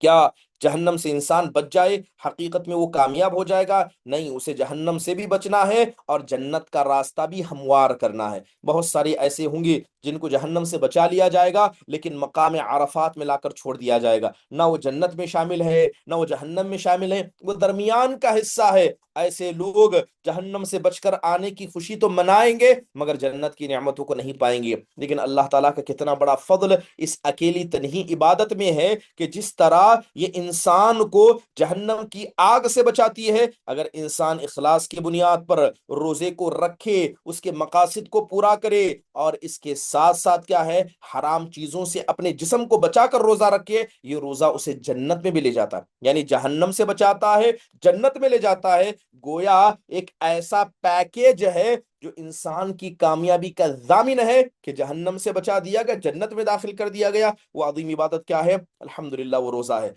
کیا جہنم سے انسان بچ جائے حقیقت میں وہ کامیاب ہو جائے گا؟ نہیں، اسے جہنم سے بھی بچنا ہے اور جنت کا راستہ بھی ہموار کرنا ہے۔ بہت سارے ایسے ہوں گے جن کو جہنم سے بچا لیا جائے گا لیکن مقام عرفات میں لا کر چھوڑ دیا جائے گا، نہ وہ جنت میں شامل ہے نہ وہ جہنم میں شامل ہے، وہ درمیان کا حصہ ہے۔ ایسے لوگ جہنم سے بچ کر آنے کی خوشی تو منائیں گے مگر جنت کی نعمتوں کو نہیں پائیں گے۔ لیکن اللہ تعالیٰ کا کتنا بڑا فضل اس اکیلی تنہی عبادت میں ہے کہ جس طرح یہ انسان کو جہنم کی آگ سے بچاتی ہے، اگر انسان اخلاص کی بنیاد پر روزے کو رکھے، اس کے مقاصد کو پورا کرے اور اس کے ساتھ ساتھ کیا ہے، حرام چیزوں سے اپنے جسم کو بچا کر روزہ رکھے، یہ روزہ اسے جنت میں بھی لے جاتا ہے، یعنی جہنم سے بچاتا ہے، جنت میں لے جاتا ہے۔ گویا ایک ایسا پیکیج ہے جو انسان کی کامیابی کا ضامن ہے کہ جہنم سے بچا دیا گیا، جنت میں داخل کر دیا گیا۔ وہ عظیم عبادت کیا ہے؟ الحمدللہ وہ روزہ ہے۔